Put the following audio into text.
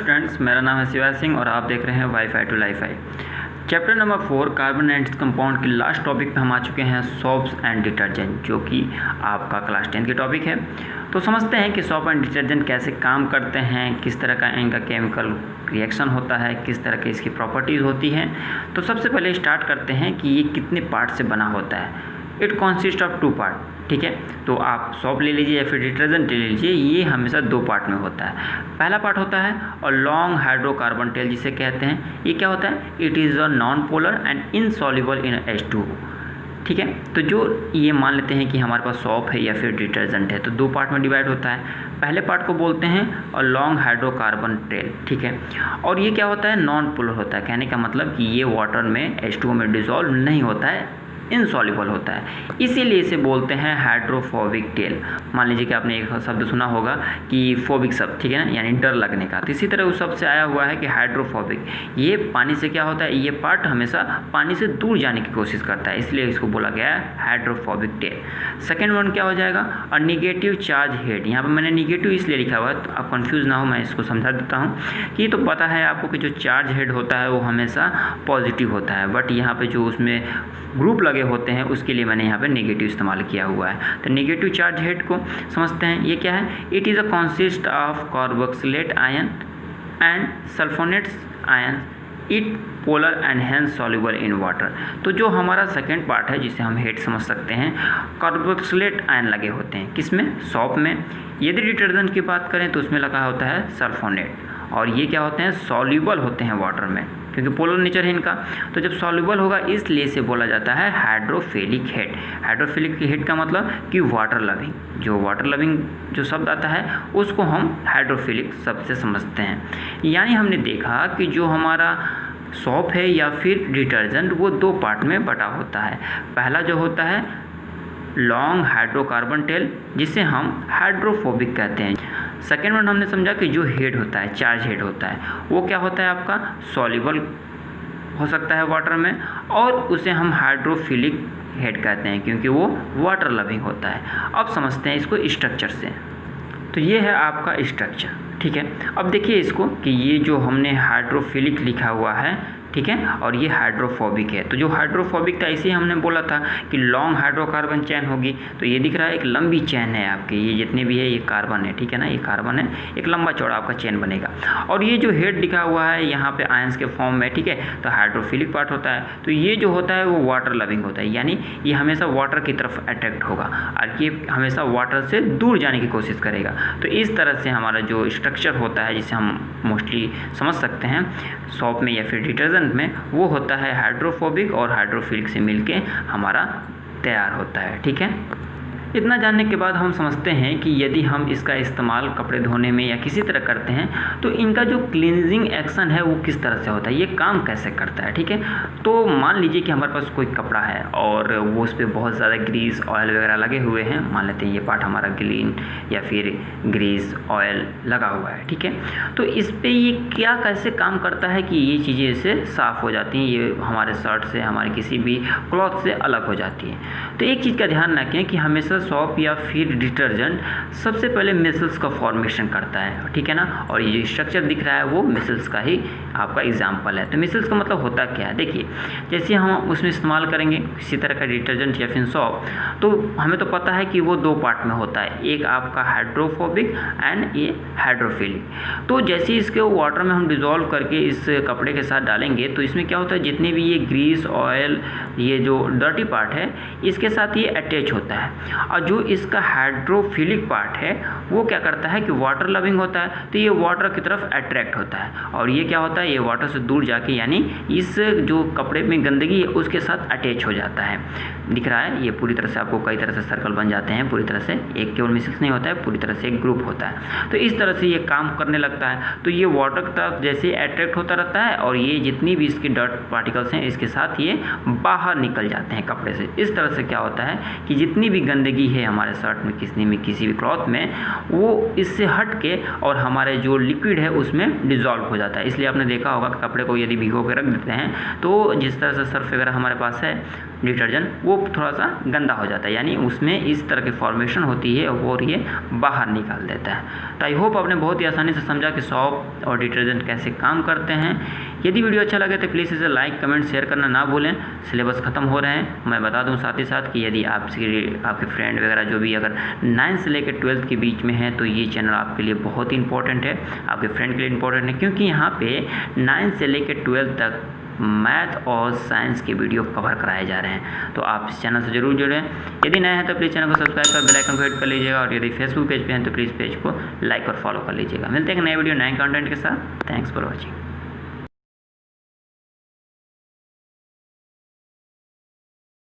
Students, मेरा नाम है शिवाज सिंह और आप देख रहे हैं wifi to lifi. Chapter number 4 carbon and compound के लास्ट टॉपिक पे हम आ चुके हैं, सोप्स एंड डिटर्जेंट, जो कि आपका क्लास 10 की टॉपिक है। तो समझते हैं कि सोप एंड डिटर्जेंट कैसे काम करते हैं, किस तरह का इनका केमिकल रिएक्शन होता है, किस तरह की इसकी प्रॉपर्टीज़ होती हैं। तो सबसे पहले स्टार्ट करते हैं कि ये कितने पार्ट से बना होता है। इट कॉन्सिस्ट ऑफ 2 पार्ट, ठीक है। तो आप सोप ले लीजिए या फिर डिटर्जेंट ले लीजिए, ये हमेशा 2 पार्ट में होता है। पहला पार्ट होता है और लॉन्ग हाइड्रोकार्बन टेल जिसे कहते हैं। ये क्या होता है? It is a non polar and insoluble in H2O, ठीक है। तो जो ये मान लेते हैं कि हमारे पास सोप है या फिर डिटर्जेंट है, तो 2 पार्ट में डिवाइड होता है। पहले पार्ट को बोलते हैं और लॉन्ग हाइड्रोकार्बन टेल, ठीक है। और ये क्या होता है? नॉन पोलर होता है। कहने का मतलब कि ये वाटर में H2O में डिसॉल्व नहीं होता है, इनसॉल्युबल होता है, इसीलिए इसे बोलते हैं हाइड्रोफोबिक टेल। मान लीजिए कि आपने एक शब्द सुना होगा कि फोबिक शब्द, ठीक है ना, यानी डर लगने का। तो इसी तरह उस शब्द से आया हुआ है कि हाइड्रोफोबिक। ये पानी से क्या होता है, ये पार्ट हमेशा पानी से दूर जाने की कोशिश करता है, इसलिए इसको बोला गया है हाइड्रोफोबिक टेल। सेकेंड वन क्या हो जाएगा? और निगेटिव चार्ज हेड। यहाँ पर मैंने निगेटिव इसलिए लिखा हुआ है, तो आप कन्फ्यूज़ ना हो, मैं इसको समझा देता हूँ कि तो पता है आपको कि जो चार्ज हेड होता है वो हमेशा पॉजिटिव होता है, बट यहाँ पर जो उसमें ग्रुप लगे होते हैं उसके लिए मैंने यहाँ पे नेगेटिव इस्तेमाल किया हुआ है। तो नेगेटिव चार्ज हेड को समझते हैं। ये क्या है? It is a consist of carboxylate ion and sulphonates ion, it polar and hence soluble in water. तो जो हमारा सेकेंड पार्ट है जिसे हम हेड समझ सकते हैं, कार्बोक्सिलेट आयन लगे होते हैं किसमें? सोप में। यदि डिटर्जेंट की बात करें तो उसमें लगा होता है सल्फोनेट, और ये क्या होते हैं? सॉल्युबल होते हैं वाटर में, क्योंकि पोलर नेचर है इनका। तो जब सॉल्युबल होगा इसलिए इसे बोला जाता है हाइड्रोफिलिक हेड। हाइड्रोफिलिक हेड का मतलब कि वाटर लविंग। जो वाटर लविंग जो शब्द आता है उसको हम हाइड्रोफिलिक शब्द से समझते हैं। यानी हमने देखा कि जो हमारा सोप है या फिर डिटर्जेंट वो 2 पार्ट में बटा होता है। पहला जो होता है लॉन्ग हाइड्रोकार्बन टेल जिसे हम हाइड्रोफोबिक कहते हैं। सेकेंड वन हमने समझा कि जो हेड होता है, चार्ज हेड होता है, वो क्या होता है आपका? सॉल्युबल हो सकता है वाटर में, और उसे हम हाइड्रोफिलिक हेड कहते हैं क्योंकि वो वाटर लविंग होता है। अब समझते हैं इसको स्ट्रक्चर से। तो ये है आपका स्ट्रक्चर, ठीक है। अब देखिए इसको कि ये जो हमने हाइड्रोफिलिक लिखा हुआ है, ठीक है, और ये हाइड्रोफोबिक है। तो जो हाइड्रोफोबिक था इसे हमने बोला था कि लॉन्ग हाइड्रोकार्बन चेन होगी। तो ये दिख रहा है एक लंबी चेन है आपकी, ये जितने भी है ये कार्बन है, ठीक है ना, ये कार्बन है, एक लंबा चौड़ा आपका चेन बनेगा। और ये जो हेड दिखा हुआ है यहाँ पे आयंस के फॉर्म में, ठीक है, तो हाइड्रोफिलिक पार्ट होता है। तो ये जो होता है वो वाटर लविंग होता है, यानी ये हमेशा वाटर की तरफ अट्रैक्ट होगा और ये हमेशा वाटर से दूर जाने की कोशिश करेगा। तो इस तरह से हमारा जो स्ट्रक्चर होता है जिसे हम मोस्टली समझ सकते हैं सोप में या फिर डिटर्जेंट में, वो होता है हाइड्रोफोबिक, और हाइड्रोफिलिक से मिलके हमारा तैयार होता है, ठीक है। इतना जानने के बाद हम समझते हैं कि यदि हम इसका इस्तेमाल कपड़े धोने में या किसी तरह करते हैं तो इनका जो क्लींजिंग एक्शन है वो किस तरह से होता है, ये काम कैसे करता है, ठीक है। तो मान लीजिए कि हमारे पास कोई कपड़ा है और वो उस पर बहुत ज़्यादा ग्रीस ऑयल वगैरह लगे हुए हैं। मान लेते हैं ये पार्ट हमारा ग्लीन या फिर ग्रीस ऑयल लगा हुआ है, ठीक है। तो इस पर ये क्या कैसे काम करता है कि ये चीज़ें इससे साफ़ हो जाती हैं, ये हमारे शर्ट से, हमारे किसी भी क्लॉथ से अलग हो जाती है। तो एक चीज़ का ध्यान रखें कि हमेशा सोप या फिर डिटर्जेंट सबसे पहले मिसल्स का फॉर्मेशन करता है, ठीक है ना। और ये जो स्ट्रक्चर दिख रहा है वो मिसल्स का ही आपका एग्जाम्पल है। तो मिसल्स का मतलब होता क्या है? देखिए, जैसे हम उसमें इस्तेमाल करेंगे किसी तरह का डिटर्जेंट या फिर सोप, तो हमें तो पता है कि वो 2 पार्ट में होता है, एक आपका हाइड्रोफोबिक एंड ये हाइड्रोफिलिक। तो जैसे इसके वाटर में हम डिज़ोल्व करके इस कपड़े के साथ डालेंगे तो इसमें क्या होता है, जितने भी ये ग्रीस ऑयल, ये जो डर्टी पार्ट है, इसके साथ ये अटैच होता है। और जो इसका हाइड्रोफिलिक पार्ट है वो क्या करता है कि वाटर लविंग होता है, तो ये वाटर की तरफ अट्रैक्ट होता है, और ये क्या होता है, ये वाटर से दूर जाके यानी इस जो कपड़े में गंदगी है उसके साथ अटैच हो जाता है। दिख रहा है ये पूरी तरह से, आपको कई तरह से सर्कल बन जाते हैं पूरी तरह से, एक केवल मिसल्स नहीं होता है, पूरी तरह से एक ग्रुप होता है। तो इस तरह से ये काम करने लगता है। तो ये वाटर की तरफ जैसे अट्रैक्ट होता रहता है, और ये जितनी भी इसकी डर्ट पार्टिकल्स हैं इसके साथ ये बाहर निकल जाते हैं कपड़े से। इस तरह से क्या होता है कि जितनी भी गंदगी है हमारे शर्ट में, किसी भी क्लॉथ में, वो इससे हट के और हमारे जो लिक्विड है उसमें डिज़ोल्व हो जाता है। इसलिए आपने देखा होगा कि कपड़े को यदि भिगो के रख देते हैं तो जिस तरह से सर्फ वगैरह हमारे पास है डिटर्जेंट वो थोड़ा सा गंदा हो जाता है, यानी उसमें इस तरह की फॉर्मेशन होती है और ये बाहर निकाल देता है। तो आई होप आपने बहुत ही आसानी से समझा कि सॉप और डिटर्जेंट कैसे काम करते हैं। यदि वीडियो अच्छा लगे तो प्लीज़ इसे लाइक कमेंट शेयर करना ना भूलें। सिलेबस ख़त्म हो रहे हैं। मैं बता दूं साथ ही साथ कि यदि आपके फ्रेंड वगैरह जो भी अगर 9th से लेकर 12th के बीच में है तो ये चैनल आपके लिए बहुत ही इंपॉर्टेंट है, आपके फ्रेंड के लिए इंपॉर्टेंट है, क्योंकि यहाँ पे 9th से लेकर 12th तक मैथ और साइंस के वीडियो कवर कराए जा रहे हैं। तो आप इस चैनल से जरूर जुड़ें। यदि नए हैं तो प्लीज़ चैनल को सब्सक्राइब कर बेल आइकन को हिट कर लीजिएगा, और यदि फेसबुक पेज पे हैं तो प्लीज़ पेज को लाइक और फॉलो कर लीजिएगा। मिलते हैं एक नए वीडियो नए कंटेंट के साथ। Thanks for watching.